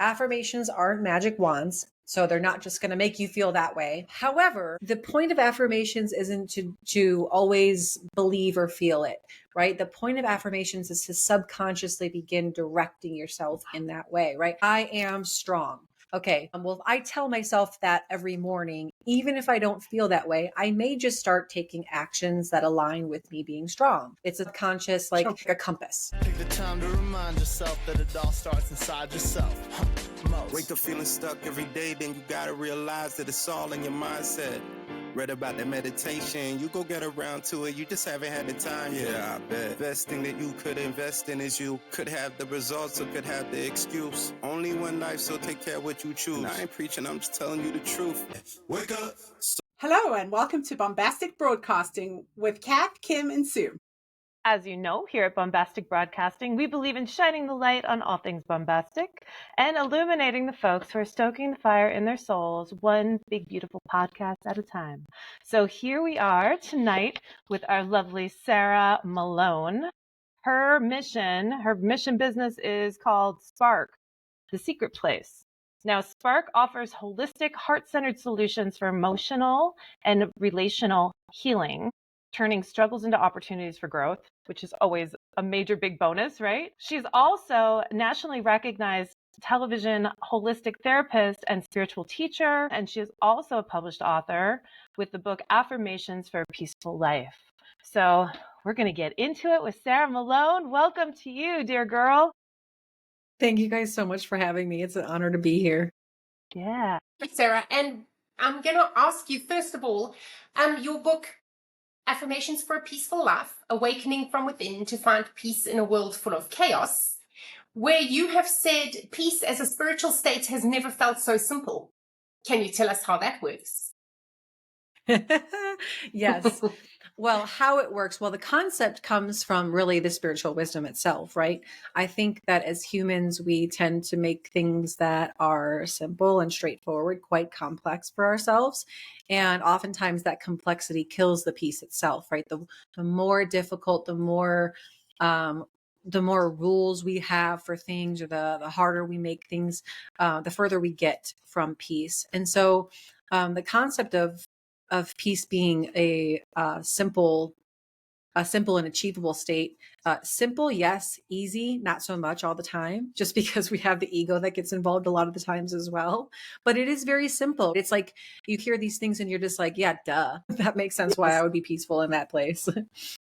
affirmations aren't magic wands. So they're not just going to make you feel that way. However, the point of affirmations isn't to always believe or feel it, right? The point of affirmations is to subconsciously begin directing yourself in that way, right? I am strong. Okay, well, if I tell myself that every morning, even if I don't feel that way, I may just start taking actions that align with me being strong. It's a conscious, like a compass. Take the time to remind yourself that it all starts inside yourself. Wake up feeling stuck every day, then you gotta realize that it's all in your mindset. Read about that meditation, you go get around to it, you just haven't had the time. Yeah, I bet. Best thing that you could invest in is you. Could have the results or could have the excuse. Only one life, so take care of what you choose. And I ain't preaching, I'm just telling you the truth. Wake up. Hello and welcome to Bombastik Broadcasting with Kath, Kim, and Sue. As you know, here at Bombastik Broadcasting, we believe in shining the light on all things bombastic and illuminating the folks who are stoking the fire in their souls, one big, beautiful podcast at a time. So here we are tonight with our lovely Sarah Malone. Her mission business is called Spark, the Secret Place. Now, Spark offers holistic, heart-centered solutions for emotional and relational healing, turning struggles into opportunities for growth, which is always a major big bonus, right? She's also a nationally recognized television holistic therapist and spiritual teacher, and she is also a published author with the book Affirmations for a Peaceful Life. So we're going to get into it with Sarah Malone. Welcome to you, dear girl. Thank you guys so much for having me. It's an honor to be here. Yeah. Sarah, and I'm going to ask you, first of all, your book, Affirmations for a Peaceful Life, Awakening from Within to Find Peace in a World Full of Chaos, where you have said peace as a spiritual state has never felt so simple. Can you tell us how that works? Yes. Well, how it works. Well, the concept comes from really the spiritual wisdom itself, right? I think that as humans, we tend to make things that are simple and straightforward quite complex for ourselves. And oftentimes that complexity kills the peace itself, right? The more difficult, the more rules we have for things, or the harder we make things, the further we get from peace. And so the concept of peace being a simple and achievable state. Simple, yes. Easy, not so much all the time, just because we have the ego that gets involved a lot of the times as well. But it is very simple. It's like you hear these things and you're just like, yeah, duh. That makes sense why I would be peaceful in that place.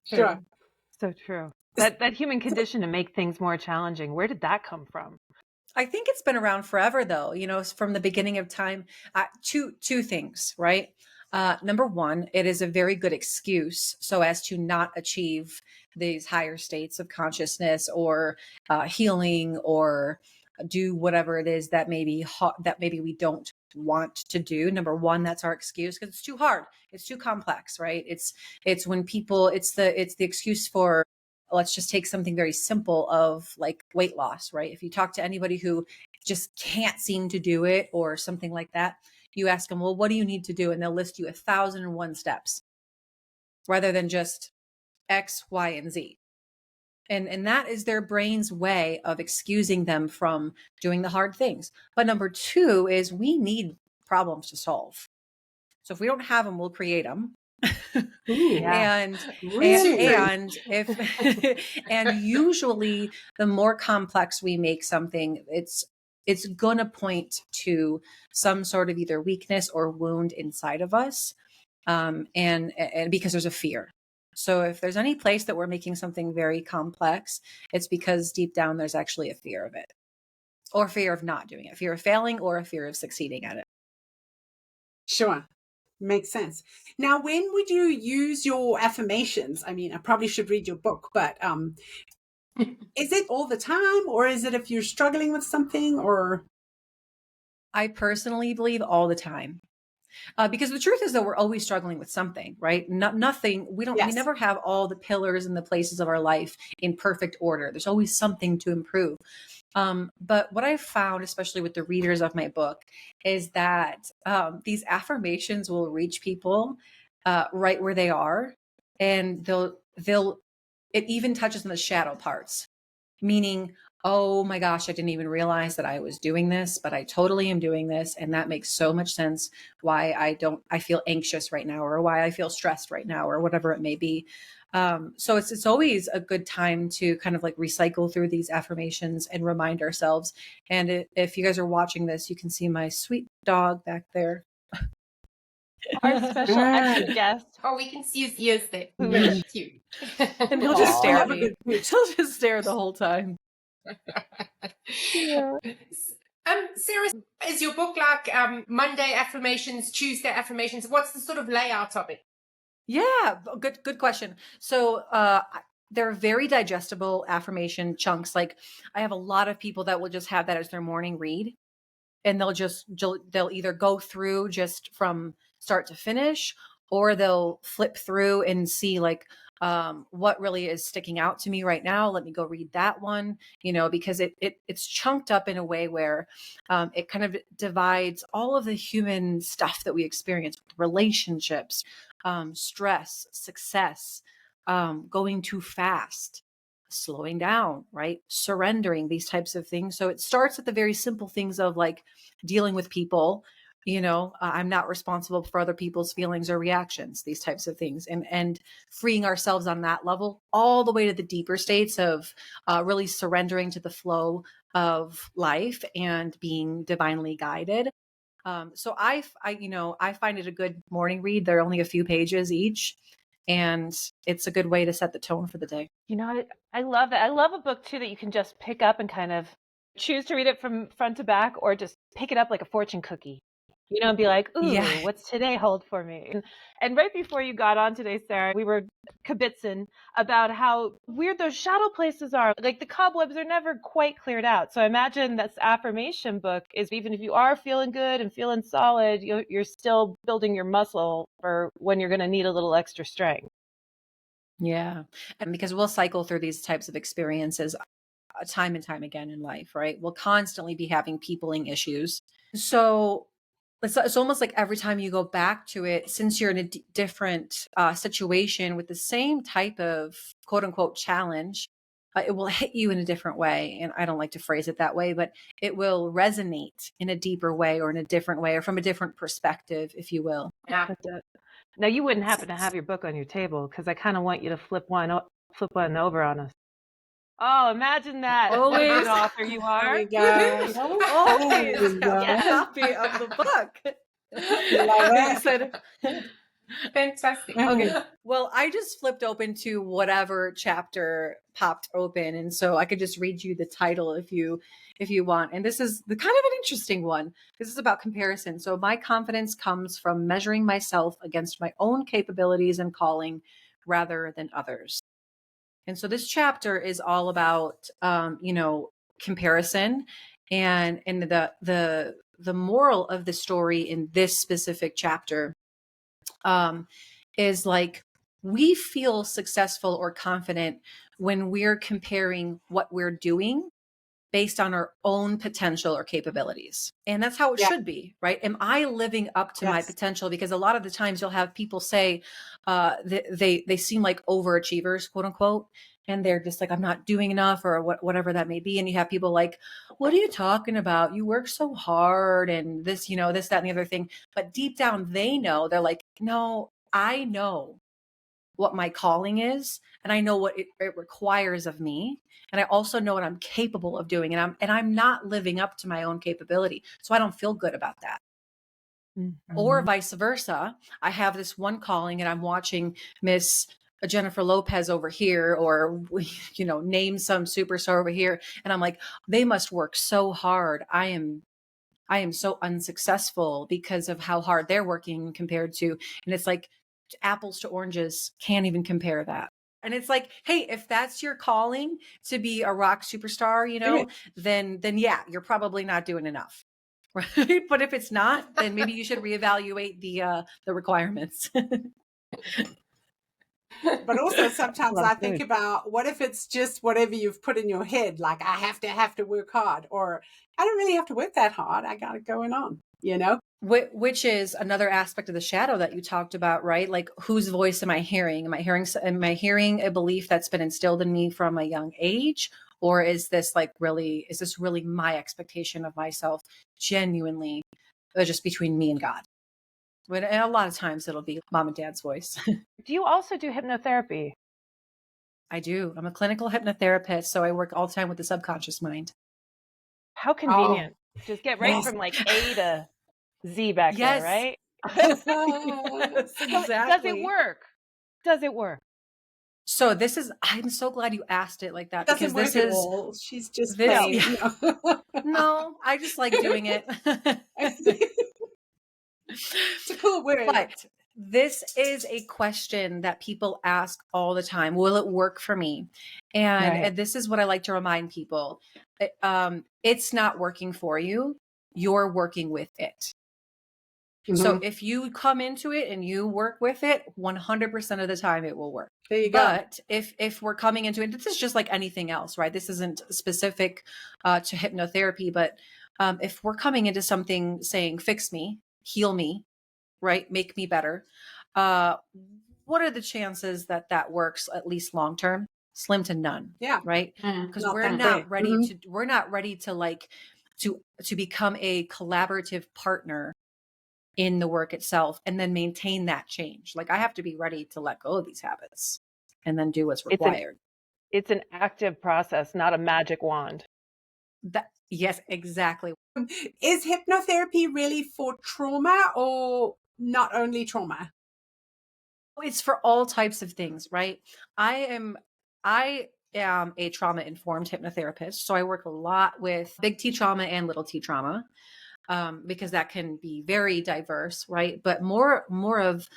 Sure. So true. That human condition to make things more challenging, where did that come from? I think it's been around forever, though, from the beginning of time. Two things, right? Number one, it is a very good excuse so as to not achieve these higher states of consciousness or healing or do whatever it is that maybe we don't want to do. Number one, that's our excuse because it's too hard. It's too complex, right? It's when people, it's the excuse for, let's just take something very simple of like weight loss, right? If you talk to anybody who just can't seem to do it or something like that, you ask them, well, what do you need to do? And they'll list you 1,001 steps rather than just X, Y, and Z. And that is their brain's way of excusing them from doing the hard things. But number two is we need problems to solve. So if we don't have them, we'll create them. And usually the more complex we make something, it's gonna point to some sort of either weakness or wound inside of us, and because there's a fear. So if there's any place that we're making something very complex, it's because deep down there's actually a fear of it, or fear of not doing it, fear of failing, or a fear of succeeding at it. Sure. Makes sense. Now, when would you use your affirmations? I mean, I probably should read your book, but is it all the time, or is it if you're struggling with something? Or I personally believe all the time. Because the truth is that we're always struggling with something, right? We never have all the pillars and the places of our life in perfect order. There's always something to improve. But what I've found, especially with the readers of my book, is that these affirmations will reach people right where they are, and it even touches on the shadow parts, meaning oh my gosh, I didn't even realize that I was doing this, but I totally am doing this. And that makes so much sense why I feel anxious right now, or why I feel stressed right now, or whatever it may be. So it's always a good time to kind of like recycle through these affirmations and remind ourselves. And if you guys are watching this, you can see my sweet dog back there. Our special extra guest. Oh, we can see his ears there. Who Very is cute. And he'll just Aw. stare at Have a me. good week. He'll just stare the whole time. Yeah. Sarah, is your book like Monday affirmations, Tuesday affirmations? What's the sort of layout of it? Yeah, good question. So they're very digestible affirmation chunks. Like I have a lot of people that will just have that as their morning read, and they'll either go through just from start to finish, or they'll flip through and see like what really is sticking out to me right now. Let me go read that one, because it's chunked up in a way where it kind of divides all of the human stuff that we experience, relationships, stress, success, going too fast, slowing down, right? Surrendering, these types of things. So it starts at the very simple things of like dealing with people, I'm not responsible for other people's feelings or reactions, these types of things, and freeing ourselves on that level, all the way to the deeper states of really surrendering to the flow of life and being divinely guided. So I find it a good morning read. They're only a few pages each, and it's a good way to set the tone for the day. I love that. I love a book too that you can just pick up and kind of choose to read it from front to back, or just pick it up like a fortune cookie, and be like, ooh, Yeah. what's today hold for me? And right before you got on today, Sarah, we were kibitzing about how weird those shadow places are. Like the cobwebs are never quite cleared out. So I imagine this affirmation book is, even if you are feeling good and feeling solid, you're still building your muscle for when you're going to need a little extra strength. Yeah. And because we'll cycle through these types of experiences time and time again in life, right? We'll constantly be having peopling issues. So it's almost like every time you go back to it, since you're in a different situation with the same type of quote unquote challenge, it will hit you in a different way. And I don't like to phrase it that way, but it will resonate in a deeper way, or in a different way, or from a different perspective, if you will. Yeah. Now, you wouldn't happen to have your book on your table, because I kind of want you to flip one over on us. Oh, imagine that. What a Always. good author you are. There we go. Always Oh, have a yeah. copy of the book. Love You it. said, Fantastic. okay. Well, I just flipped open to whatever chapter popped open, and so I could just read you the title if you want. And this is the kind of an interesting one. This is about comparison. So my confidence comes from measuring myself against my own capabilities and calling rather than others. And so this chapter is all about comparison, and the moral of the story in this specific chapter is like, we feel successful or confident when we're comparing what we're doing based on our own potential or capabilities. And that's how it Yeah. should be, right? Am I living up to my Yes. potential? Because a lot of the times you'll have people say they seem like overachievers, quote unquote, and they're just like, I'm not doing enough, or whatever that may be. And you have people like, what are you talking about? You work so hard, and this, this, that, and the other thing. But deep down, they're like, no, I know what my calling is, and I know what it requires of me, and I also know what I'm capable of doing, and I'm not living up to my own capability, so I don't feel good about that. Mm-hmm. Or vice versa, I have this one calling and I'm watching Miss Jennifer Lopez over here, or name some superstar over here, and I'm like, they must work so hard. I am so unsuccessful because of how hard they're working compared to, and it's like apples to oranges, can't even compare that. And it's like, hey, if that's your calling to be a rock superstar, then yeah, you're probably not doing enough. Right? But if it's not, then maybe you should reevaluate the requirements. But also sometimes I think about, what if it's just whatever you've put in your head, like I have to work hard, or I don't really have to work that hard. I got it going on, Which is another aspect of the shadow that you talked about, right? Like, whose voice am I hearing? Am I hearing a belief that's been instilled in me from a young age? Or is this really my expectation of myself genuinely just between me and God? But a lot of times it'll be mom and dad's voice. Do you also do hypnotherapy? I do. I'm a clinical hypnotherapist, so I work all the time with the subconscious mind. How convenient. Just get right yes. from like A to Z back there, Yes. right? Yes, So does it exactly. work? Does it work? So I'm so glad you asked it like that, Doesn't because work at all. She's just playing. yeah. No, I just like doing it. It's a cool word. But this is a question that people ask all the time. Will it work for me? And, Right. and this is what I like to remind people. It's not working for you. You're working with it. So Mhm. if you come into it and you work with it, 100% of the time it will work. There you go. But if we're coming into it, this is just like anything else, right? This isn't specific to hypnotherapy, but if we're coming into something saying, fix me, heal me, right? Make me better. Uh, what are the chances that that works, at least long term? Slim to none. Yeah. Right. Because Not we're that not great. ready Mhm. we're not ready to to become a collaborative partner in the work itself and then maintain that change. Like I have to be ready to let go of these habits and then do what's required. It's an active process, not a magic wand. Yes, exactly. Is hypnotherapy really for trauma or not only trauma? It's for all types of things, right? I am a trauma informed hypnotherapist. So I work a lot with big T trauma and little T trauma, because that can be very diverse, right? But more of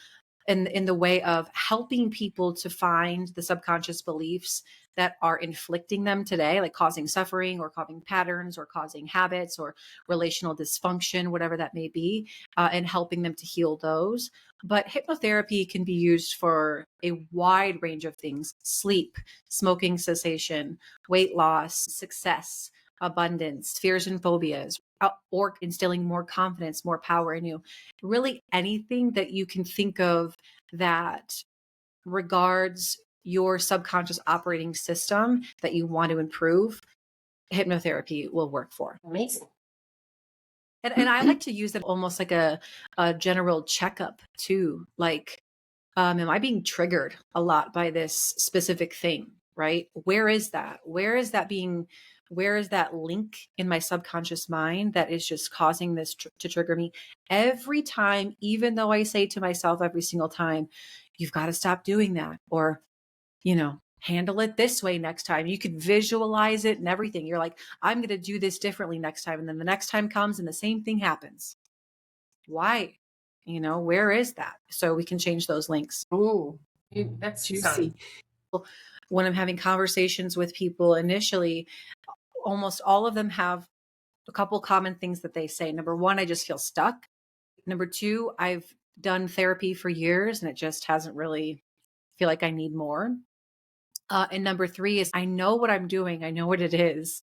in the way of helping people to find the subconscious beliefs that are inflicting them today, like causing suffering or causing patterns or causing habits or relational dysfunction, whatever that may be, and helping them to heal those. But hypnotherapy can be used for a wide range of things: sleep, smoking cessation, weight loss, success, abundance, fears and phobias, or instilling more confidence, more power in you. Really anything that you can think of that regards your subconscious operating system that you want to improve, hypnotherapy will work for. Amazing. And I like to use it almost like a general checkup too. Like, am I being triggered a lot by this specific thing? Right? Where is that? Where is that link in my subconscious mind that is just causing this to trigger me every time, even though I say to myself every single time, you've got to stop doing that, or, handle it this way next time. You could visualize it and everything. You're like, I'm going to do this differently next time. And then the next time comes and the same thing happens. Why? Where is that? So we can change those links. Oh, That's juicy. When I'm having conversations with people initially, almost all of them have a couple common things that they say. Number one, I just feel stuck. Number two, I've done therapy for years and it just hasn't really feel like I need more. And number three is I know what I'm doing. I know what it is,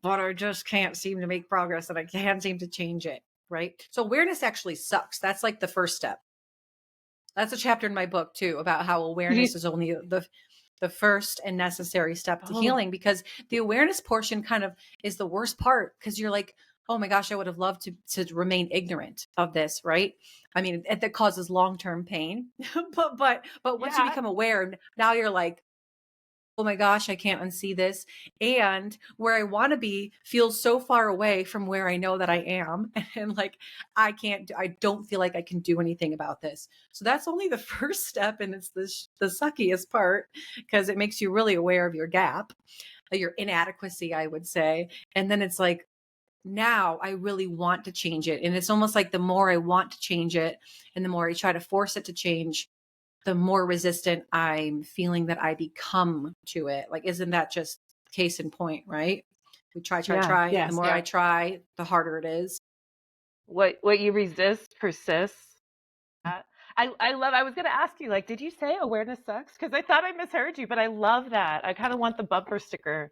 but I just can't seem to make progress and I can't seem to change it. Right. So awareness actually sucks. That's like the first step. That's a chapter in my book too, about how awareness is only the first and necessary step to healing, because the awareness portion kind of is the worst part, because you're like, oh my gosh, I would have loved to remain ignorant of this, right? I mean, that causes long-term pain. but once you become aware, now you're like, oh my gosh, I can't unsee this. And where I want to be feels so far away from where I know that I am. And like, I don't feel like I can do anything about this. So that's only the first step. And it's the suckiest part, because it makes you really aware of your gap, your inadequacy, I would say. And then it's like, now I really want to change it. And it's almost like the more I want to change it and the more I try to force it to change, the more resistant I'm feeling that I become to it. Like, isn't that just case in point, right? We try. Yes. The more I try, the harder it is. What you resist persists. I was going to ask you, like, did you say awareness sucks? Because I thought I misheard you, but I love that. I kind of want the bumper sticker.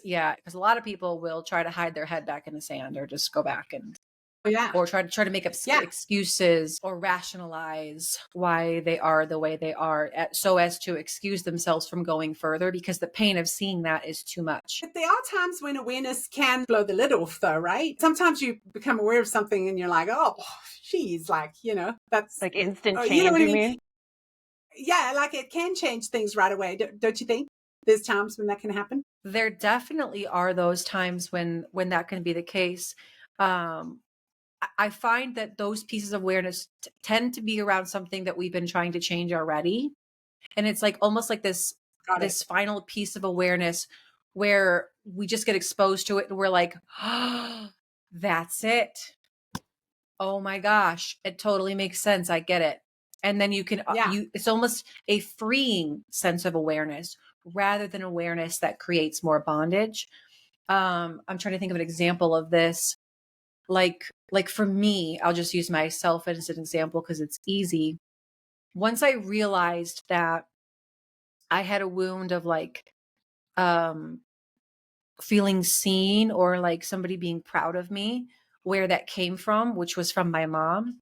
Yeah, because a lot of people will try to hide their head back in the sand or just go back and Yeah. or try to make up Yeah. excuses or rationalize why they are the way they are, so as to excuse themselves from going further, because the pain of seeing that is too much. But there are times when awareness can blow the lid off, though, right? Sometimes you become aware of something and you're like, oh, geez, like, that's, Like instant you know change, what I you mean? mean? Yeah, like it can change things right away. Don't you think? There's times when that can happen. There definitely are those times when that can be the case. I find that those pieces of awareness tend to be around something that we've been trying to change already. And it's like almost like this Got it. final piece of awareness where we just get exposed to it and we're like, oh, that's it. Oh my gosh, it totally makes sense. I get it. And then you can, Yeah. it's almost a freeing sense of awareness rather than awareness that creates more bondage. I'm trying to think of an example of this. Like for me, I'll just use myself as an example because it's easy. Once I realized that I had a wound of like um feeling seen, or like somebody being proud of me, where that came from, which was from my mom,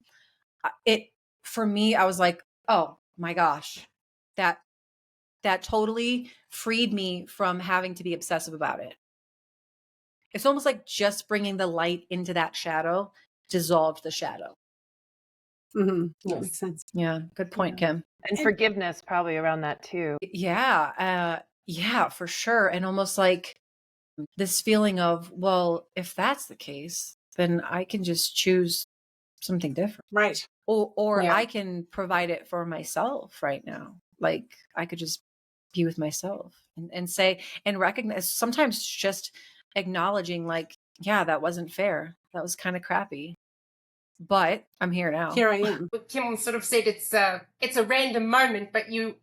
it for me, I was like, oh my gosh, that totally freed me from having to be obsessive about it. It's almost like just bringing the light into that shadow dissolved the shadow. Mm-hmm. That Yes. makes sense. Yeah, good point, Yeah. Kim. And forgiveness probably around that too. Yeah, for sure. And almost like this feeling of, well, if that's the case, then I can just choose something different. Right. Or Yeah. I can provide it for myself right now. Like I could just be with myself and say and recognize, sometimes just acknowledging like, yeah, that wasn't fair. That was kind of crappy. But I'm here now. Here I am. But Kim sort of said it's a random moment, but you've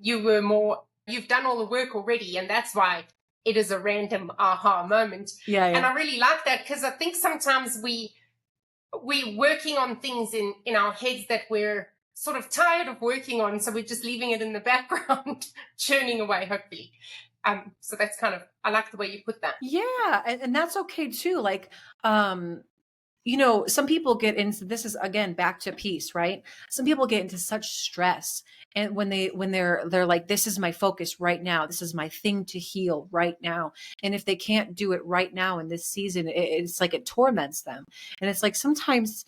done all the work already, and that's why it is a random aha moment. Yeah. And I really like that, because I think sometimes we're working on things in our heads that we're sort of tired of working on, so we're just leaving it in the background, churning away, hopefully. So that's kind of, I like the way you put that. Yeah. And that's okay too. Like, some people get into, this is again back to peace, right? Some people get into such stress, and when they're like, this is my focus right now, this is my thing to heal right now, and if they can't do it right now in this season, it's like it torments them. And it's like sometimes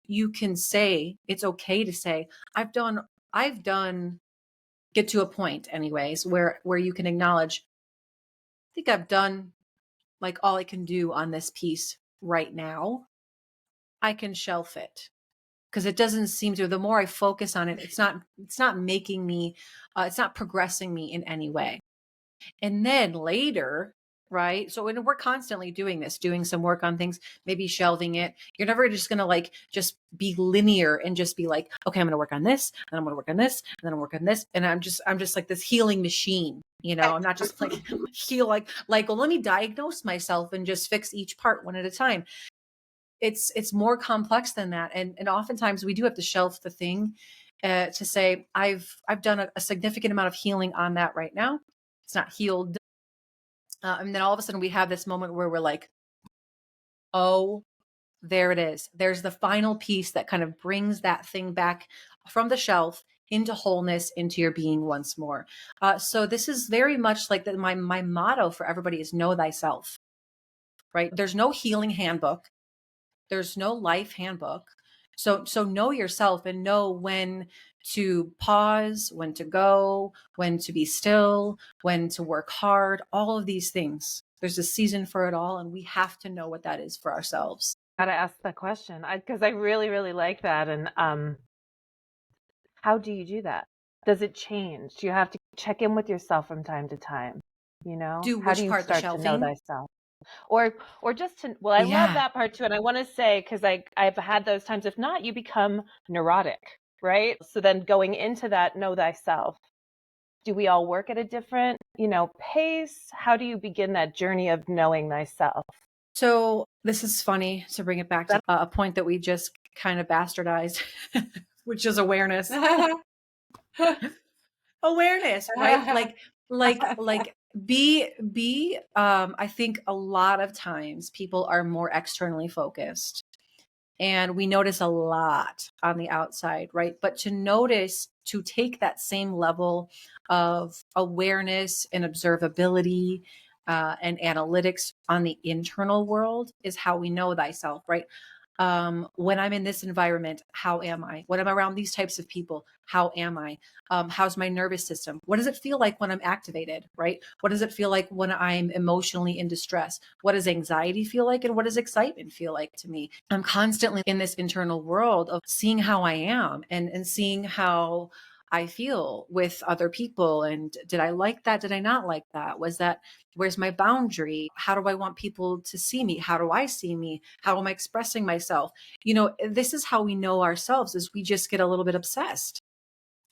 you can say, it's okay to say, I've done get to a point anyways where you can acknowledge, I think I've done like all I can do on this piece right now. I can shelf it, because it doesn't seem to, the more I focus on it, it's not making me, it's not progressing me in any way. And then later, right? So when we're constantly doing some work on things, maybe shelving it, you're never just going to like just be linear and just be like, okay, I'm going to work on this, and I'm going to work on this, and then I'm work on this. And I'm just like this healing machine. I'm not just like heal like, well, let me diagnose myself and just fix each part one at a time. It's more complex than that. And oftentimes we do have to shelf the thing, to say, I've done a significant amount of healing on that right now. It's not healed. And then all of a sudden we have this moment where we're like, oh, there it is. There's the final piece that kind of brings that thing back from the shelf into wholeness, into your being once more. So this is very much like my motto for everybody is know thyself, right? There's no healing handbook. There's no life handbook. So know yourself and know when to pause, when to go, when to be still, when to work hard, all of these things. There's a season for it all, and we have to know what that is for ourselves. Gotta ask that question because I really, really like that. And how do you do that? Does it change? Do you have to check in with yourself from time to time? Do How which do you part, the start to know shelving? thyself? Or just to, well, I love Yeah. that part too. And I want to say, because I've had those times, if not, you become neurotic, right? So then going into that, know thyself. Do we all work at a different, pace? How do you begin that journey of knowing thyself? So this is funny to bring it back to a point that we just kind of bastardized, which is awareness. Awareness, right? Like I think a lot of times people are more externally focused. And we notice a lot on the outside, right? But to take that same level of awareness and observability and analytics on the internal world is how we know thyself, right? When I'm in this environment, how am I? When I'm around these types of people, how am I? How's my nervous system? What does it feel like when I'm activated, right? What does it feel like when I'm emotionally in distress? What does anxiety feel like? And what does excitement feel like to me? I'm constantly in this internal world of seeing how I am and seeing how I feel with other people. And did I like that? Did I not like that? Where's my boundary? How do I want people to see me? How do I see me? How am I expressing myself? This is how we know ourselves, is we just get a little bit obsessed,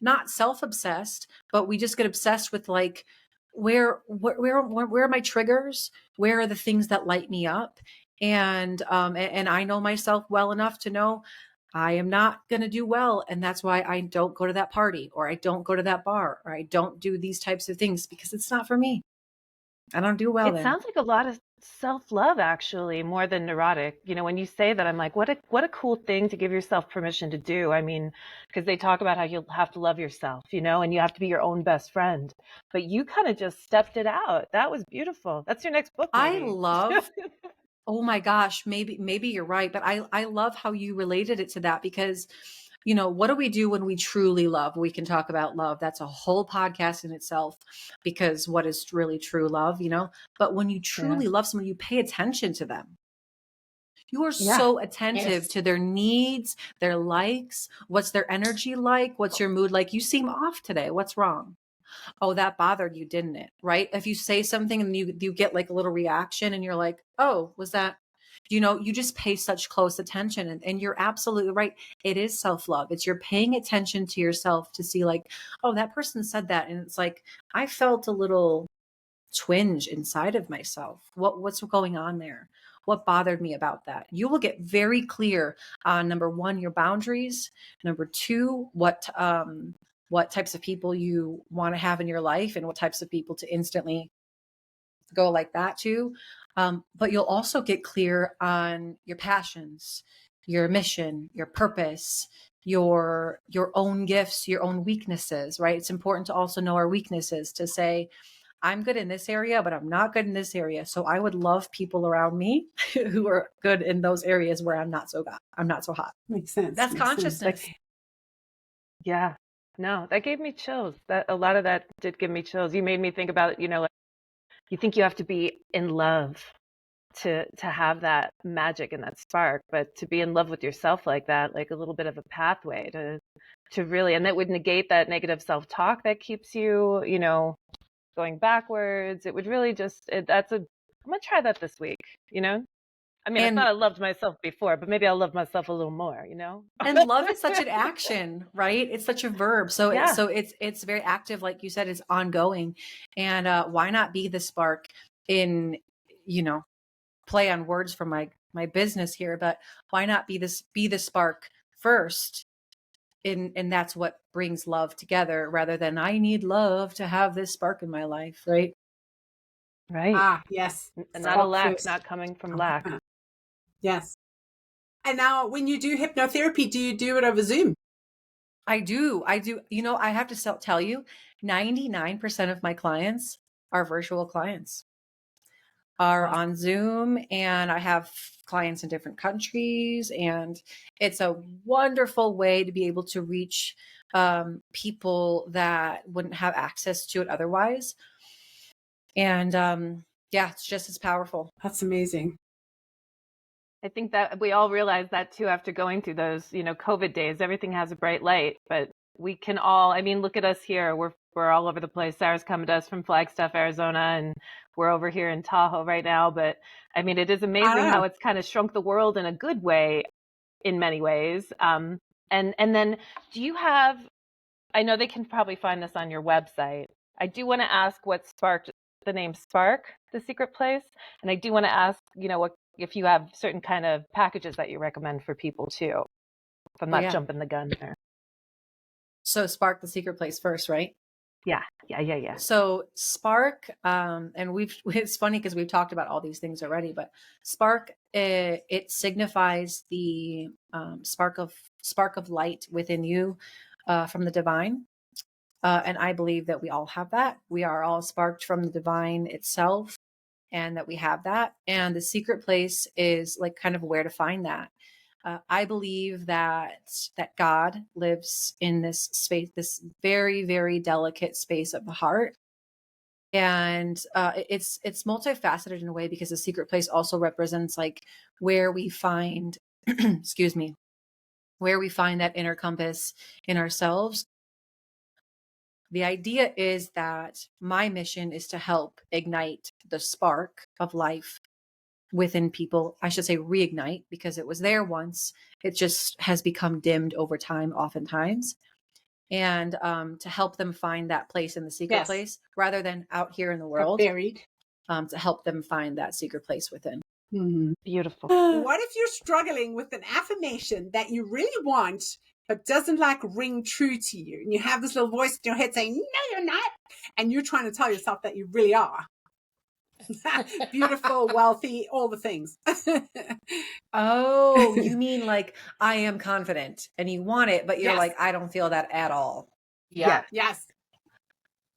not self-obsessed, but we just get obsessed with like, where are my triggers? Where are the things that light me up? And I know myself well enough to know I am not going to do well. And that's why I don't go to that party, or I don't go to that bar, or I don't do these types of things, because it's not for me. I don't do well It there. sounds like a lot of self-love, actually, more than neurotic. When you say that, I'm like, what a cool thing to give yourself permission to do. I mean, because they talk about how you have to love yourself, and you have to be your own best friend. But you kind of just stepped it out. That was beautiful. That's your next book, I maybe. love, oh my gosh, maybe you're right, but I love how you related it to that, because what do we do when we truly love? We can talk about love. That's a whole podcast in itself, because what is really true love, but when you Yeah. truly love someone, you pay attention to them. You are Yeah. so attentive Yes. to their needs, their likes, what's their energy like, what's your mood like. You seem off today. What's wrong? Oh, that bothered you, didn't it? Right? If you say something and you get like a little reaction and you're like, oh, was that, you just pay such close attention. And you're absolutely right. It is self-love. It's you're paying attention to yourself to see like, oh, that person said that. And it's like, I felt a little twinge inside of myself. What's going on there? What bothered me about that? You will get very clear on, number one, your boundaries. Number two, what types of people you want to have in your life, and what types of people to instantly go like that to. But you'll also get clear on your passions, your mission, your purpose, your own gifts, your own weaknesses, right? It's important to also know our weaknesses, to say, I'm good in this area, but I'm not good in this area. So I would love people around me who are good in those areas where I'm not so hot. Makes sense. That's Makes sense. consciousness. Yeah. No, that gave me chills. A lot of that did give me chills. You made me think about, like, you think you have to be in love to have that magic and that spark, but to be in love with yourself like that, like a little bit of a pathway to really, and that would negate that negative self-talk that keeps you, going backwards. It would really I'm gonna try that this week, I mean, I thought And I loved myself before, but maybe I'll love myself a little more, and love is such an action, right? It's such a verb. So Yeah. it's very active, like you said, it's ongoing. And why not be the spark in, play on words from my business here, but why not be the spark first? And that's what brings love together, rather than I need love to have this spark in my life, right? Right. Yes. Not a Spark lack, first. not coming from lack. Yes. And now when you do hypnotherapy, do you do it over Zoom? I do. I have to tell you, 99% of my clients are virtual clients, are Wow. on Zoom, and I have clients in different countries, and it's a wonderful way to be able to reach people that wouldn't have access to it otherwise. And yeah, it's just as powerful. That's amazing. I think that we all realize that too after going through those, COVID days. Everything has a bright light, but we can all, I mean, look at us here. We're all over the place. Sarah's coming to us from Flagstaff, Arizona, and we're over here in Tahoe right now. But I mean, it is amazing how it's kind of shrunk the world in a good way in many ways. And then do you have, I know they can probably find this on your website. I do want to ask what sparked the name Spark, the secret place. And I do want to ask, if you have certain kind of packages that you recommend for people too, if I'm not jumping the gun there. So Spark, the secret place first, right? Yeah. So Spark, and it's funny because we've talked about all these things already, but Spark it signifies the spark of light within you from the divine. And I believe that we all have that. We are all sparked from the divine itself, and that we have that. And the secret place is like kind of where to find that. I believe that God lives in this space, this very, very delicate space of the heart. And it's multifaceted in a way, because the secret place also represents like where we find, excuse me, where we find that inner compass in ourselves. The idea is that my mission is to help ignite the spark of life within people. I should say reignite, because it was there once. It just has become dimmed over time, oftentimes. And to help them find that place in the secret place, rather than out here in the world, buried. To help them find that secret place within. Beautiful. What if you're struggling with an affirmation that you really want, but doesn't like ring true to you? And you have this little voice in your head saying, no, you're not. And you're trying to tell yourself that you really are. Beautiful, wealthy, all the things. Oh, you mean like I am confident and you want it, but you're like, I don't feel that at all. Yeah. Yes.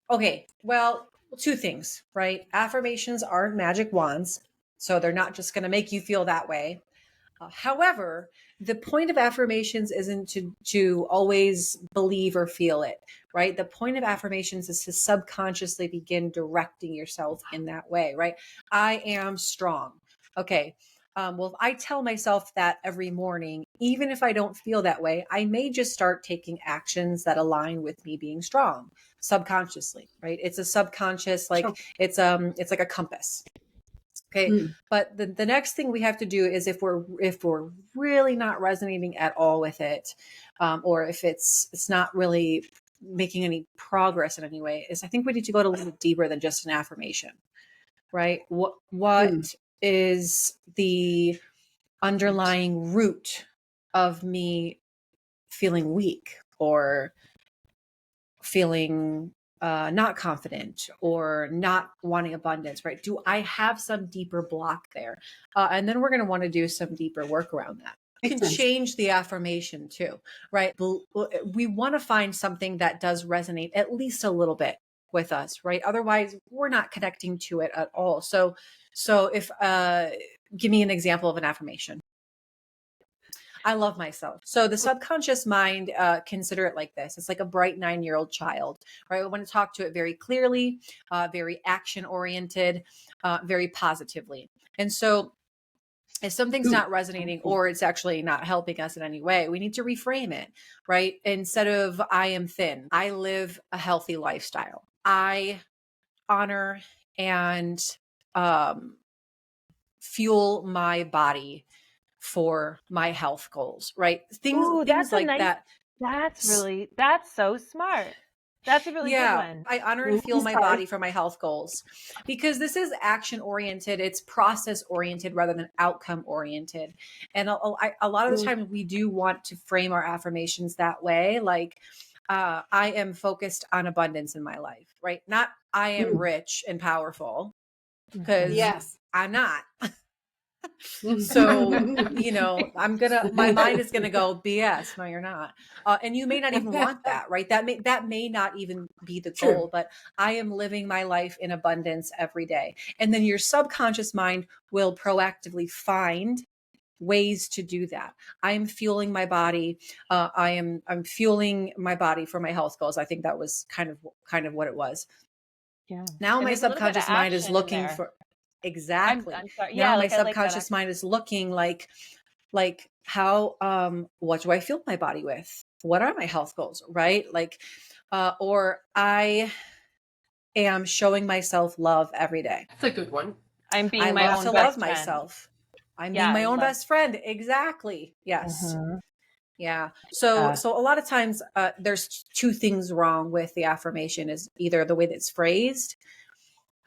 Okay. Well, two things, right? Affirmations aren't magic wands, so they're not just going to make you feel that way. However, the point of affirmations isn't to always believe or feel it, right? The point of affirmations is to subconsciously begin directing yourself in that way, right? I am strong. Okay. Well, if I tell myself that every morning, even if I don't feel that way, I may just start taking actions that align with me being strong subconsciously, right? It's a subconscious, like it's like a compass. Okay. But the next thing we have to do is if we're really not resonating at all with it, or if it's not really making any progress in any way, is I think we need to go a little bit deeper than just an affirmation, right? What is the underlying root of me feeling weak or feeling not confident or not wanting abundance, right? Do I have some deeper block there? And then we're going to want to do some deeper work around that. You can change the affirmation too, right? We want to find something that does resonate at least a little bit with us, right? Otherwise, we're not connecting to it at all. So if, give me an example of an affirmation. I love myself. So the subconscious mind, consider it like this. It's like a bright 9-year-old child, right? I want to talk to it very clearly, very action oriented, very positively. And so if something's not resonating or it's actually not helping us in any way, we need to reframe it, right? Instead of I am thin, I live a healthy lifestyle. I honor and fuel my body for my health goals, right? Things like that. That's so smart. That's a really good one. I honor and fuel my body for my health goals, because this is action oriented. It's process oriented rather than outcome oriented. And a lot of the time we do want to frame our affirmations that way. Like, I am focused on abundance in my life, right? Not I am rich and powerful, because I'm not. So, my mind is going to go BS. No, you're not. And you may not even want that, right? That may not even be the goal, but I am living my life in abundance every day. And then your subconscious mind will proactively find ways to do that. I'm fueling my body. I'm fueling my body for my health goals. I think that was kind of what it was. Yeah. Now my subconscious mind is looking for exactly. I'm sorry. Now my subconscious mind is looking like how what do I fuel my body with? What are my health goals, right? Like or I am showing myself love every day. That's a good one. I'm being I my love own to best love friend. myself. I'm being my own best friend. Exactly. Yes. Yeah. So a lot of times there's two things wrong with the affirmation, is either the way that it's phrased,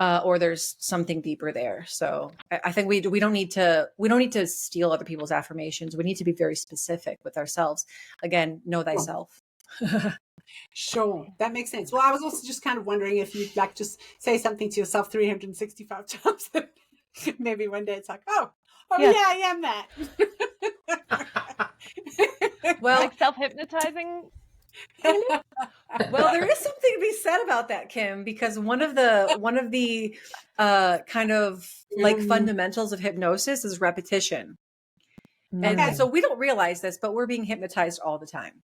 or there's something deeper there. So I think we don't need to steal other people's affirmations. We need to be very specific with ourselves. Again, know thyself. Sure, that makes sense. Well, I was also just kind of wondering if you'd like just say something to yourself 365 times. Maybe one day it's like, oh, Oh Yes. yeah, I am that. Well, Like self-hypnotizing, kind of? well, there is something to be said about that, Kim, because one of the kind of like fundamentals of hypnosis is repetition. And, Okay. and so we don't realize this, but we're being hypnotized all the time,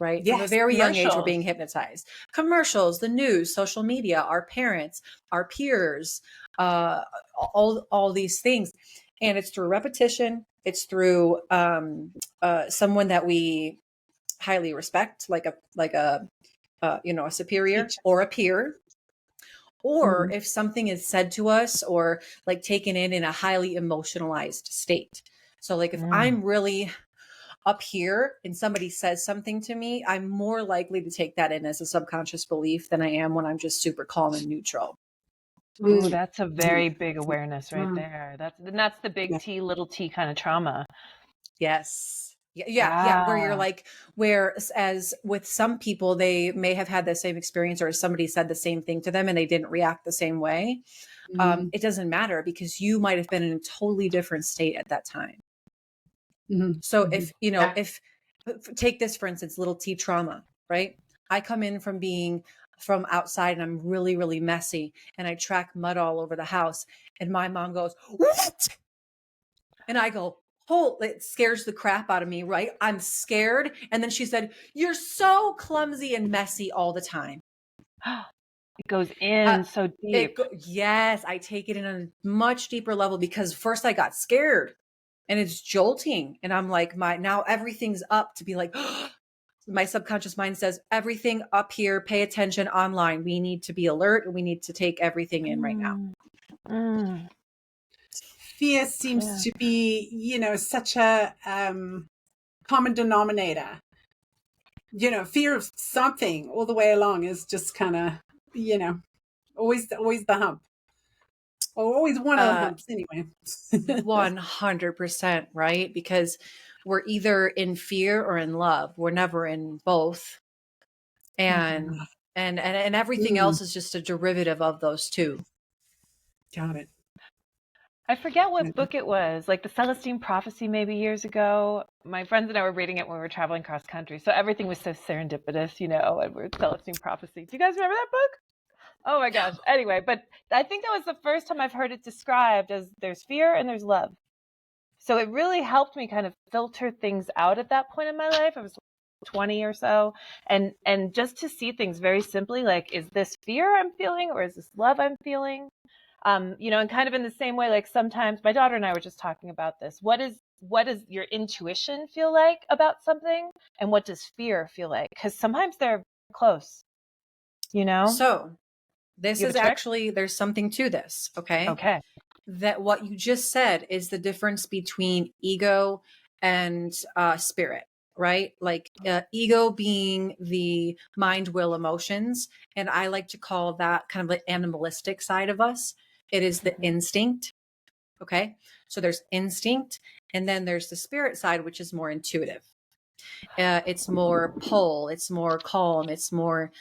right? From a Yes, very young age, we're commercials. being hypnotized. Commercials, the news, social media, our parents, our peers, all these things. And it's through repetition. It's through someone that we highly respect, like a a superior Teach. or a peer, or Mhm. if something is said to us or like taken in a highly emotionalized state. So like if Mm. I'm really up here and somebody says something to me, I'm more likely to take that in as a subconscious belief than I am when I'm just super calm and neutral. Ooh, Mm. that's a very big awareness right Mm. there. That's the big Yeah. T, little t kind of trauma. Yes. Yeah. Where you're Yeah. like, where as with some people, they may have had the same experience or somebody said the same thing to them and they didn't react the same way. Mm. It doesn't matter because you might have been in a totally different state at that time. Mhm. So Mhm. if if take this for instance, little T trauma, right? I come in from being from outside and I'm really, really messy and I track mud all over the house and my mom goes, "What?" And I go, "Oh, it scares the crap out of me, right? I'm scared." And then she said, "You're so clumsy and messy all the time." It goes Uh, in so deep. yes, I take it in a much deeper level because first I got scared and it's jolting. And I'm like, now everything's up to be like, my subconscious mind says, everything up here, pay attention online. We need to be alert and we need to take everything in right now. Mm. Mm. Fear seems Yeah. to be, such a common denominator. Fear of something all the way along is just kind of, always the hump, or always one of the Uh, humps anyway. 100%, right? Because we're either in fear or in love. We're never in both. And and everything Mm, else is just a derivative of those two. got it. I forget what book it was, like the Celestine Prophecy maybe years ago. My friends and I were reading it when we were traveling cross country. So everything was so serendipitous, and we're Celestine Prophecy. Do you guys remember that book? Oh my gosh. Anyway, but I think that was the first time I've heard it described as there's fear and there's love. So it really helped me kind of filter things out at that point in my life. I was 20 or so, and just to see things very simply, like, is this fear I'm feeling or is this love I'm feeling? And kind of in the same way, like sometimes my daughter and I were just talking about this. What does your intuition feel like about something, and what does fear feel like? Because sometimes they're close. So this You have is a trick? actually, there's something to this, okay? Okay. That what you just said is the difference between ego and spirit, right? Like ego being the mind, will, emotions. And I like to call that kind of the animalistic side of us. It is the instinct. Okay. So there's instinct. And then there's the spirit side, which is more intuitive. It's more pull, it's more calm, it's more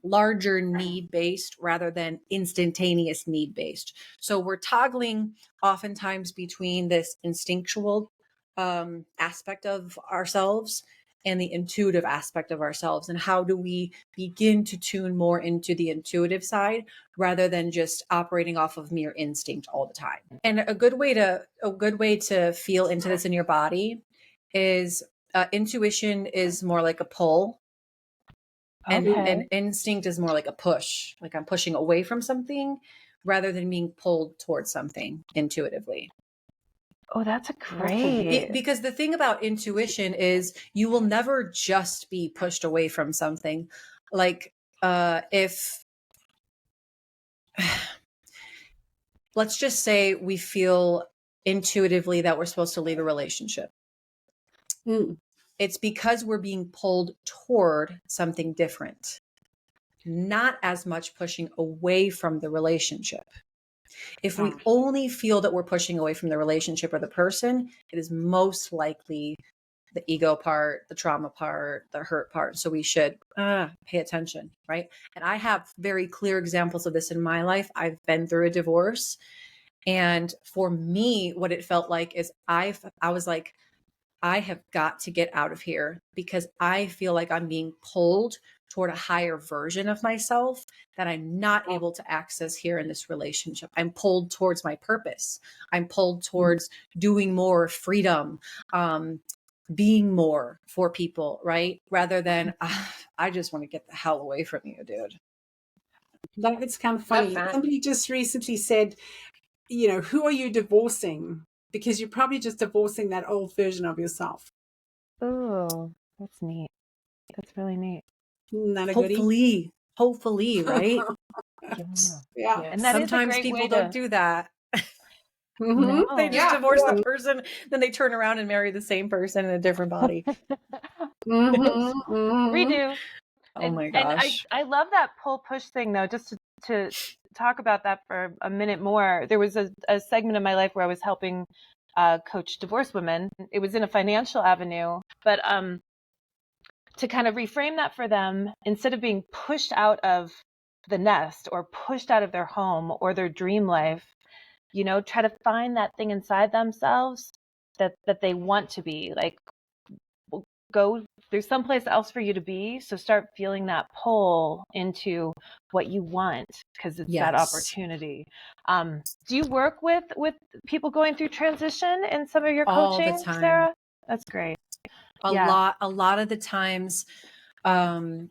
larger need based rather than instantaneous need based. So we're toggling oftentimes between this instinctual aspect of ourselves and the intuitive aspect of ourselves. And how do we begin to tune more into the intuitive side rather than just operating off of mere instinct all the time? And a good way to feel into this in your body is intuition is more like a pull, and Okay. instinct is more like a push. Like I'm pushing away from something rather than being pulled towards something intuitively. Oh, that's a Okay. great. Because the thing about intuition is you will never just be pushed away from something. Like if let's just say we feel intuitively that we're supposed to leave a relationship. Mm, It's because we're being pulled toward something different, not as much pushing away from the relationship. If we ah, only feel that we're pushing away from the relationship or the person, it is most likely the ego part, the trauma part, the hurt part. So we should pay attention, right? And I have very clear examples of this in my life. I've been through a divorce And for me, what it felt like is I was like, I have got to get out of here because I feel like I'm being pulled toward a higher version of myself that I'm not able to access here in this relationship. I'm pulled towards my purpose. I'm pulled towards doing more freedom, being more for people, right? Rather than, I just want to get the hell away from you, dude. It's kind of Love funny. that. Somebody just recently said, who are you divorcing? Because you're probably just divorcing that old version of yourself. Oh, that's neat. That's really neat. Not a goodie. Hopefully, right? Yeah. Yeah. And that is a Sometimes great people way don't to. do that. Mm-hmm. They just Yeah. divorce the person, then they turn around and marry the same person in a different body. Mm-hmm. Mm-hmm. Redo. Oh my And gosh. I love that pull push thing though, just to talk about that for a minute more. There was a segment of my life where I was helping coach divorced women. It was in a financial avenue, but to kind of reframe that for them, instead of being pushed out of the nest or pushed out of their home or their dream life, try to find that thing inside themselves that they want to be. Like, go, there's someplace else for you to be. So start feeling that pull into what you want, because it's that Yes. opportunity. Do you work with people going through transition in some of your All the coaching, time. Sarah? That's great. A Yeah. lot of the times, I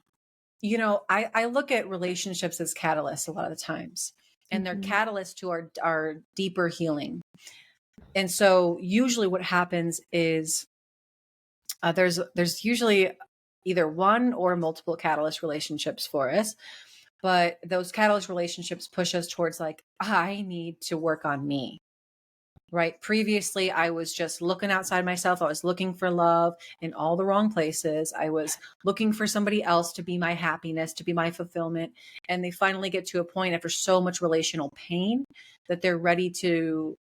look at relationships as catalysts a lot of the times, and they're Mhm. catalysts to our deeper healing. And so usually what happens is there's usually either one or multiple catalyst relationships for us, but those catalyst relationships push us towards like, I need to work on me. Right. Previously, I was just looking outside myself. I was looking for love in all the wrong places. I was looking for somebody else to be my happiness, to be my fulfillment. And they finally get to a point after so much relational pain that they're ready to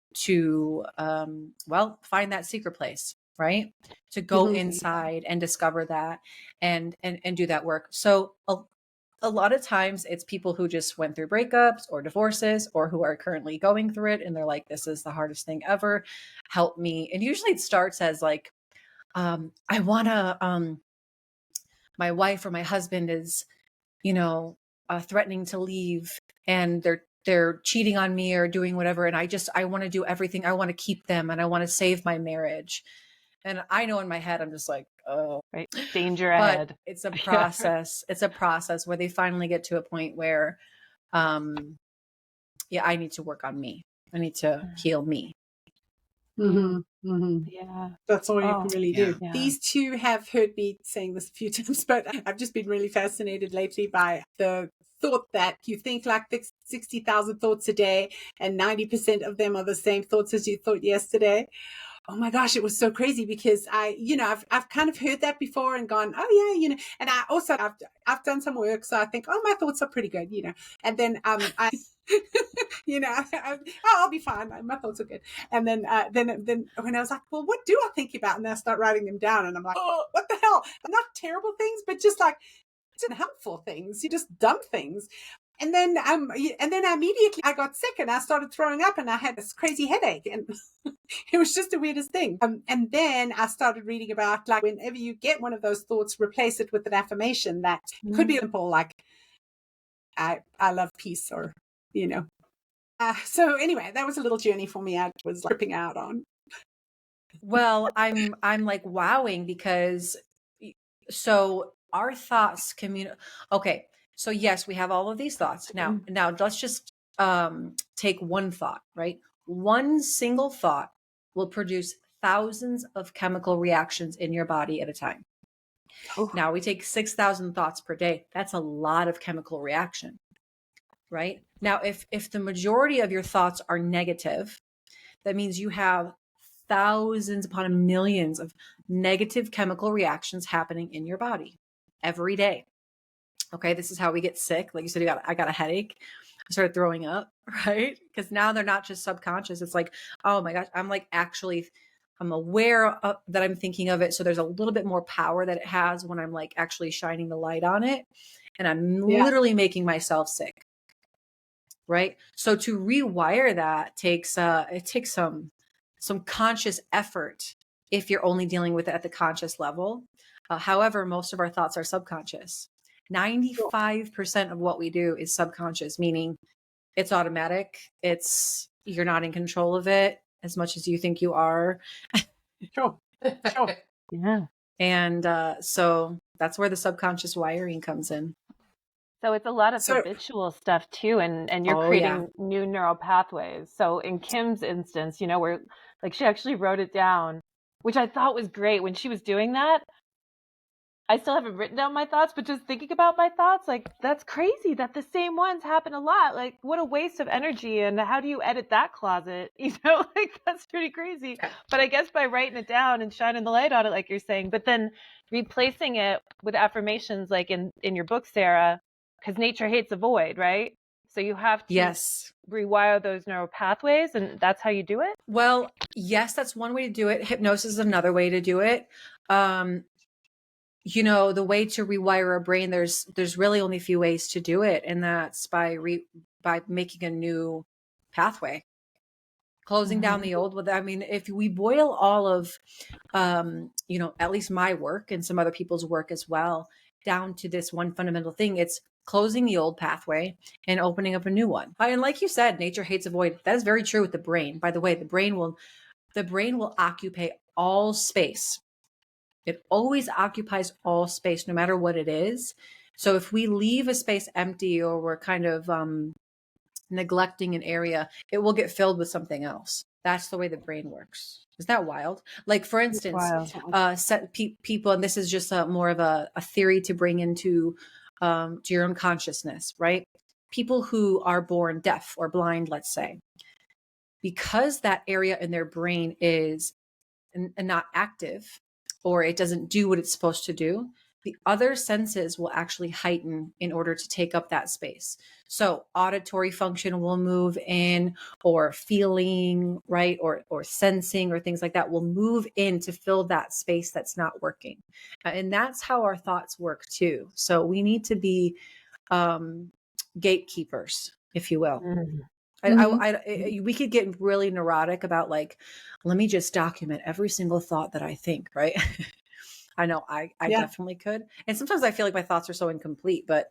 find that secret place, right? To go Mm-hmm. inside and discover that and do that work. So a lot of times it's people who just went through breakups or divorces or who are currently going through it. And they're like, this is the hardest thing ever. Help me. And usually it starts as like, I want to, my wife or my husband is, threatening to leave, and they're cheating on me or doing whatever. And I want to do everything. I want to keep them and I want to save my marriage. And I know in my head, I'm just like, oh, Right. Danger but ahead. it's a Yeah. process. It's a process where they finally get to a point where, I need to work on me. I need to heal me. Mm-hmm. Mm-hmm. Yeah. That's all you Oh, can really do. yeah. These two have heard me saying this a few times, but I've just been really fascinated lately by the thought that you think like 60,000 thoughts a day and 90% of them are the same thoughts as you thought yesterday. Oh my gosh, it was so crazy because I've kind of heard that before and gone, oh yeah, and I also, I've done some work. So I think, oh, my thoughts are pretty good, and then, I, I'll be fine. My thoughts are good. And then when I was like, well, what do I think about? And I start writing them down and I'm like, oh, what the hell? Not terrible things, but just like, it's unhelpful things. You just dumb things. And then immediately I got sick and I started throwing up and I had this crazy headache and it was just the weirdest thing. And then I started reading about like whenever you get one of those thoughts, replace it with an affirmation that could be simple, like I love peace, or so anyway, that was a little journey for me. I was tripping out on. Well, I'm like wowing because so our thoughts okay. So yes, we have all of these thoughts. Now let's just take one thought, right? One single thought will produce thousands of chemical reactions in your body at a time. Oh. Now we take 6,000 thoughts per day. That's a lot of chemical reaction, right? Now, if the majority of your thoughts are negative, that means you have thousands upon millions of negative chemical reactions happening in your body every day. Okay, this is how we get sick. Like you said, I got a headache. I started throwing up, right? Because now they're not just subconscious. It's like, oh my gosh, I'm aware that I'm thinking of it. So there's a little bit more power that it has when I'm like actually shining the light on it. And I'm literally making myself sick. right? So to rewire that takes it takes some conscious effort if you're only dealing with it at the conscious level. However, most of our thoughts are subconscious. 95% of what we do is subconscious, meaning it's automatic. You're not in control of it as much as you think you are. Sure. Sure. Yeah. And so that's where the subconscious wiring comes in. So it's a lot of So- habitual stuff too, and you're Oh, creating yeah. new neural pathways. So in Kim's instance, where like she actually wrote it down, which I thought was great when she was doing that. I still haven't written down my thoughts, but just thinking about my thoughts, like that's crazy that the same ones happen a lot. Like what a waste of energy, and how do you edit that closet? Like that's pretty crazy. But I guess by writing it down and shining the light on it, like you're saying, but then replacing it with affirmations, like in your book, Sarah, because nature hates a void, right? So you have to Yes. rewire those neural pathways, and that's how you do it. Well, yes, that's one way to do it. Hypnosis is another way to do it. The way to rewire a brain, there's really only a few ways to do it, and that's by making a new pathway, closing down the old. I mean, if we boil all of at least my work and some other people's work as well down to this one fundamental thing, it's closing the old pathway and opening up a new one. And like you said, nature hates a void. That is very true with the brain. By the way, the brain will occupy all space. It always occupies all space, no matter what it is. So if we leave a space empty, or we're kind of neglecting an area, it will get filled with something else. That's the way the brain works. Is that wild? Like, for instance, people, and this is just more of a theory to bring into to your own consciousness, right? People who are born deaf or blind, let's say, because that area in their brain is not active, or it doesn't do what it's supposed to do, the other senses will actually heighten in order to take up that space. So auditory function will move in, or feeling, right? Or sensing, or things like that will move in to fill that space that's not working. And that's how our thoughts work too. So we need to be gatekeepers, if you will. We could get really neurotic about, like, let me just document every single thought that I think, right? I know I definitely could. And sometimes I feel like my thoughts are so incomplete, but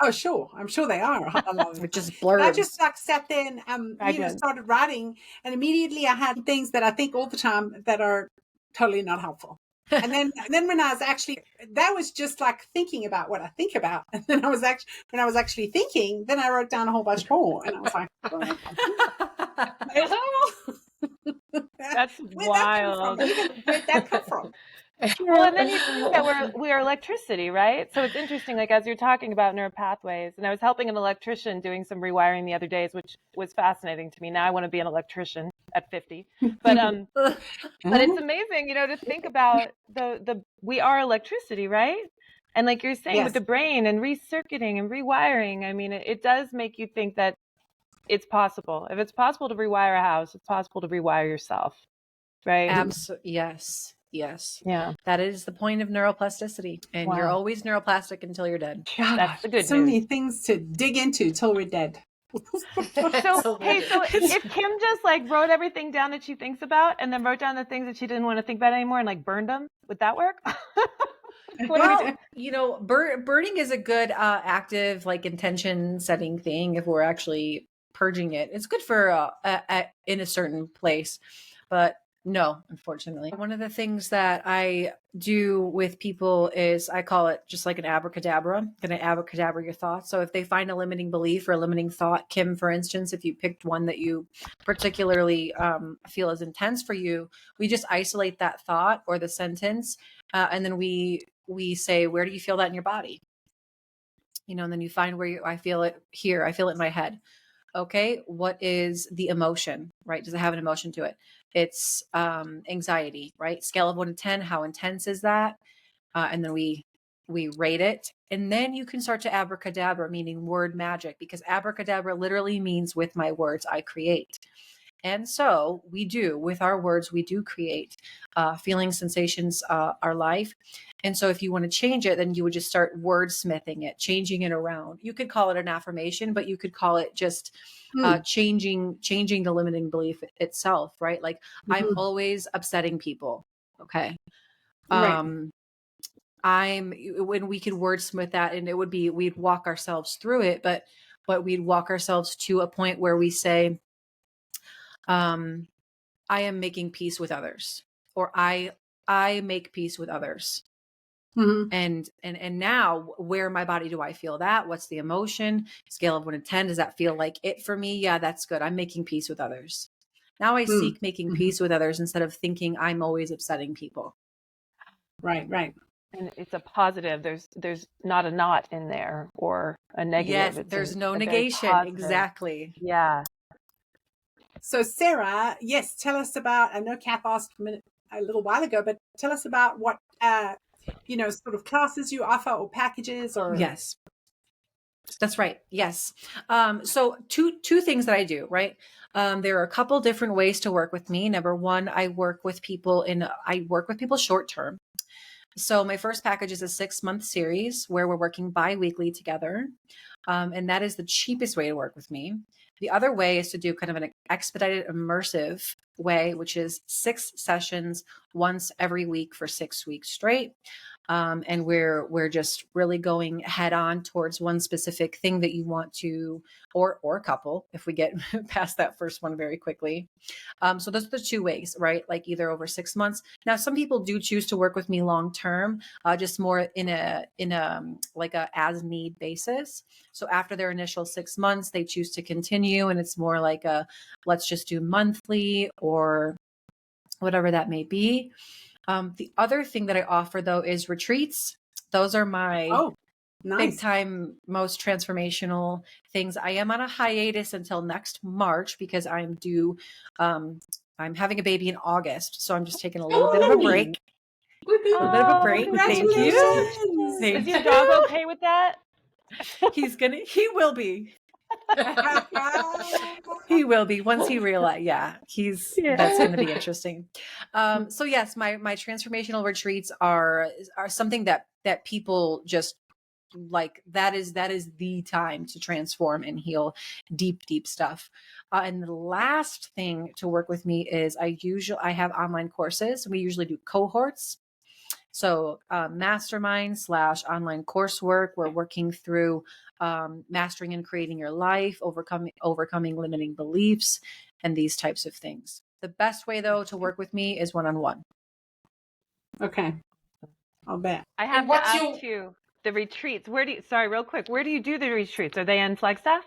Oh, sure. I'm sure they are. it just But I blurbs. just sat there and started writing, and immediately I had things that I think all the time that are totally not helpful. And then when I was actually, that was just like thinking about what I think about. And then when I was actually thinking, then I wrote down a whole bunch more, and I was like, That's wild. Where'd that come from? Well, and then you think that we are electricity, right? So it's interesting, like as you're talking about neural pathways, and I was helping an electrician doing some rewiring the other days, which was fascinating to me. Now I want to be an electrician at 50. But it's amazing, to think about we are electricity, right? And like you're saying, with the brain and recircuiting and rewiring, I mean, it does make you think that it's possible. If it's possible to rewire a house, it's possible to rewire yourself, right? Absolutely. Yes. Yeah. That is the point of neuroplasticity. And you're always neuroplastic until you're dead. God, that's the good so news. many things to dig into till we're dead. So if Kim just like wrote everything down that she thinks about, and then wrote down the things that she didn't want to think about anymore, and like burned them, would that work? Well, burning is a good active, like, intention setting thing. If we're actually purging it, it's good for in a certain place, but no, unfortunately. One of the things that I do with people is I call it just like an abracadabra. Going to abracadabra your thoughts. So if they find a limiting belief or a limiting thought, Kim, for instance, if you picked one that you particularly feel is intense for you, we just isolate that thought or the sentence, and then we say, where do you feel that in your body? And then you find where I feel it here. I feel it in my head. Okay, what is the emotion, right? Does it have an emotion to it? It's anxiety, right? Scale of 1 to 10, how intense is that? And then we rate it. And then you can start to abracadabra, meaning word magic, because abracadabra literally means with my words, I create. And so we do, with our words, we do create feelings, sensations, our life. And so if you want to change it, then you would just start wordsmithing it, changing it around. You could call it an affirmation, but you could call it just changing the limiting belief itself, right? Like, I'm always upsetting people. Okay. Right. When we could wordsmith that, and it would be, we'd walk ourselves through it, but we'd walk ourselves to a point where we say, I am making peace with others, or I make peace with others. And now, where in my body do I feel that? What's the emotion? Scale of 1 to 10. Does that feel like it for me? Yeah, that's good. I'm making peace with others. Now I seek making peace with others instead of thinking I'm always upsetting people. Right. And it's a positive. There's not a not in there or a negative. Yes, there's no a very negation. positive. Exactly. Yeah. So Sarah, yes, tell us about, I know Kath asked a little while ago, but tell us about what, sort of classes you offer or packages or. Yes, that's right. Yes. So two things that I do, right? There are a couple different ways to work with me. Number one, I work with people short term. So my first package is a 6-month series where we're working bi-weekly together. And that is the cheapest way to work with me. The other way is to do kind of an expedited immersive way, which is 6 sessions once every week for 6 weeks straight. And we're just really going head on towards one specific thing that you want to, or a couple, if we get past that first one very quickly. So those are the 2 ways, right? Like either over 6 months. Now, some people do choose to work with me long term, just more in a like a as need basis. So after their initial 6 months, they choose to continue, and it's more like a let's just do monthly or whatever that may be. The other thing that I offer, though, is retreats. Those are my big time, most transformational things. I am on a hiatus until next March because I'm having a baby in August. So I'm just taking a little bit of a break. A little bit of a break. Thank you. Is your dog okay with that? He will be. He will be once he realizes. That's going to be interesting. So yes, my transformational retreats are something that people just like. That is the time to transform and heal deep stuff. And the last thing to work with me is I have online courses. We usually do cohorts. So mastermind / online coursework. We're working through mastering and creating your life, overcoming limiting beliefs, and these types of things. The best way, though, to work with me is one-on-one. Okay. I'll bet. I have to ask you, the retreats, real quick, where do you do the retreats? Are they in Flagstaff?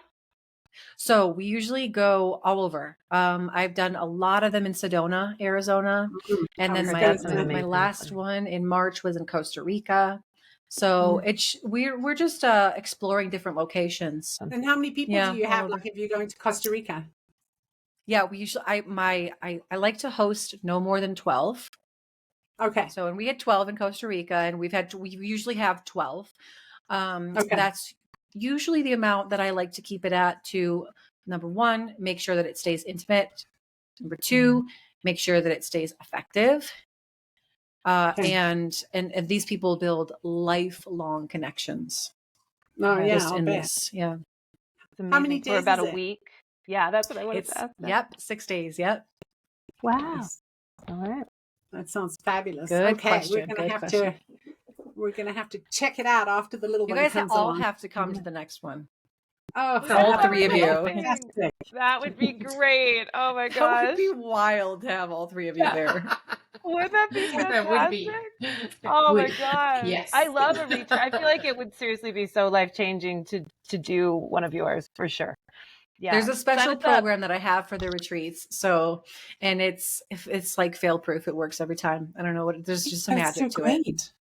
So we usually go all over. I've done a lot of them in Sedona, Arizona. And then my last one in March was in Costa Rica. So we're just exploring different locations. And how many people do you have? Like if you're going to Costa Rica? Yeah, we usually I like to host no more than 12. Okay. So, and we had 12 in Costa Rica, and we usually have 12. That's usually the amount that I like to keep it at, to number one, make sure that it stays intimate. Number two, make sure that it stays effective. And these people build lifelong connections. Oh yeah, just in this. Yeah. How many days? For about a week. Yeah, that's what I wanted to ask. Yep, 6 days. Yep. Wow. Nice. All right. That sounds fabulous. Good okay, question. We're gonna have to check it out after the little one comes along. You guys all have to come to the next one. Oh, all 3 of you. Fantastic. That would be great. Oh my gosh. That would be wild to have all 3 of you there. Would that be fantastic? That would be. Oh my god. Yes. I love a retreat. I feel like it would seriously be so life-changing to do one of yours for sure. Yeah. There's a special program that I have for the retreats. So, and it's like fail proof. It works every time. I don't know what, there's just some magic to it.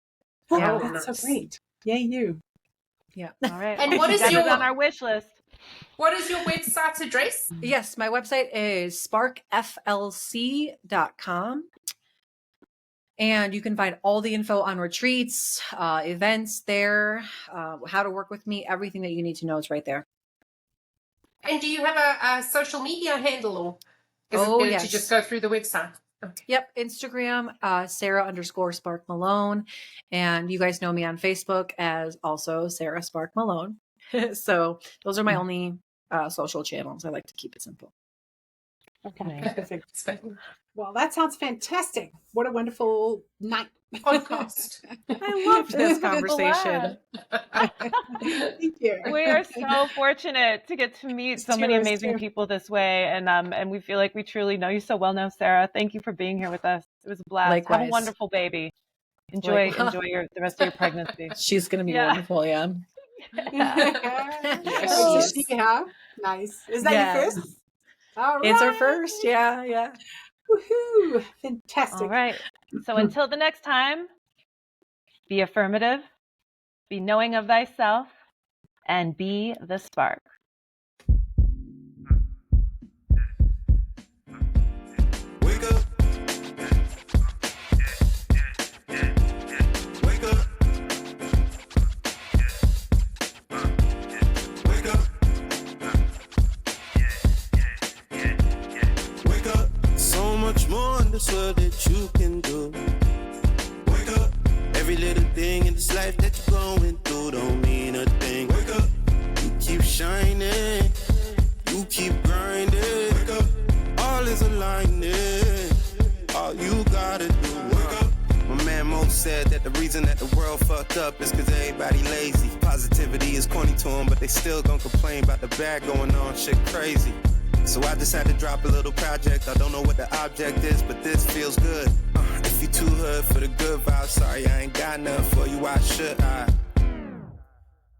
Yeah, that's so great. Yay, you. Yeah. All right. And what is on our wish list? What is your website address? Yes, my website is sparkflc.com. And you can find all the info on retreats, events there, how to work with me. Everything that you need to know is right there. And do you have a social media handle? Or? Is it Oh, better to just yes. go through the website? Okay. Yep. Instagram, Sarah_Spark Malone. And you guys know me on Facebook as also Sarah Spark Malone. So those are my only social channels. I like to keep it simple. Okay, perfect. It's fine. Well, that sounds fantastic. What a wonderful night. Podcast. I loved this conversation. Thank you. We are so fortunate to get to meet so many Cheers, amazing cheers. people this way, and we feel like we truly know you so well now, Sarah. Thank you for being here with us. It was a blast. Have a Likewise. wonderful baby. Enjoy Like- the rest of your pregnancy. She's going to be Yeah. wonderful. Yeah. Oh, so she, huh? Nice. Is that Yeah. your first? All right. It's our first. Yeah. Yeah. Woohoo. Fantastic. All right. So until the next time, be affirmative, be knowing of thyself, and be the spark. Wake up. Wake up. Wake up. Wake up. So much more in this world that you can do. Wake up. Every little thing in this life that you're going through don't mean a thing. Wake up. You keep shining. You keep grinding. Wake up. All is aligning. All you gotta do. Wake up. My man Mo said that the reason that the world fucked up is cause everybody lazy. Positivity is corny to them, but they still gon' complain about the bad going on. Shit crazy. So I just had to drop a little project. I don't know what the object is, but this feels good. If you too hood for the good vibe, sorry I ain't got nothing for you. Why should I?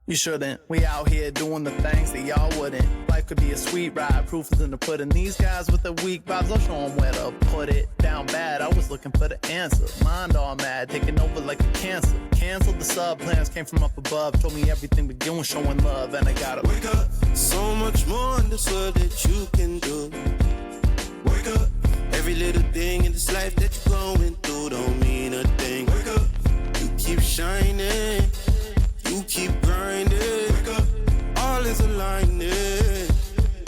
You shouldn't. We out here doing the things that y'all wouldn't. Life could be a sweet ride. Proof is in the pudding. These guys with the weak vibes, I'll show them where to put it. Down bad, I was looking for the answer. Mind all mad, taking over like a cancer. Canceled the sub plans, came from up above. Told me everything we doing, showing love, and I gotta wake up. So much more in this world that you can do. Wake up. Every little thing in this life that you're going through don't mean a thing. Wake up. You keep shining. You keep grinding. Wake up. All is aligning.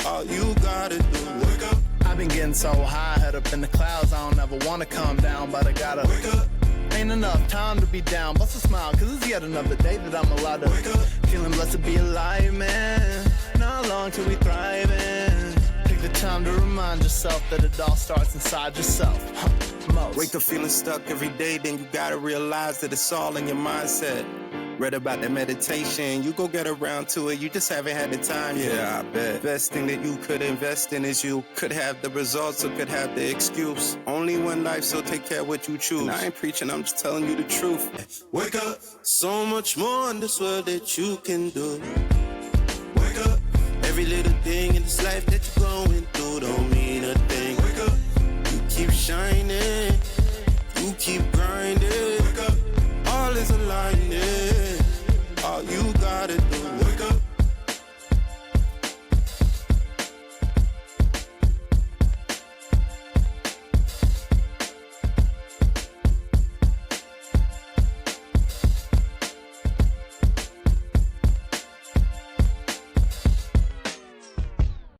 All you gotta do. Wake up. I've been getting so high, head up in the clouds. I don't ever wanna come down, but I gotta wake up. Ain't enough time to be down. Bust a smile, cause it's yet another day that I'm allowed to wake up. Feeling blessed to be alive, man. Not long till we thriving. Take the time to remind yourself that it all starts inside yourself. Most. Wake up feeling stuck every day, then you gotta realize that it's all in your mindset. Read about that meditation, you go get around to it, you just haven't had the time. Yeah, I bet. Best thing that you could invest in is you. Could have the results or could have the excuse. Only one life, so take care of what you choose. And I ain't preaching, I'm just telling you the truth. Wake up. So much more in this world that you can do. Wake up. Every little thing in this life that you're going through don't mean a thing. Wake up. You keep shining. You keep grinding.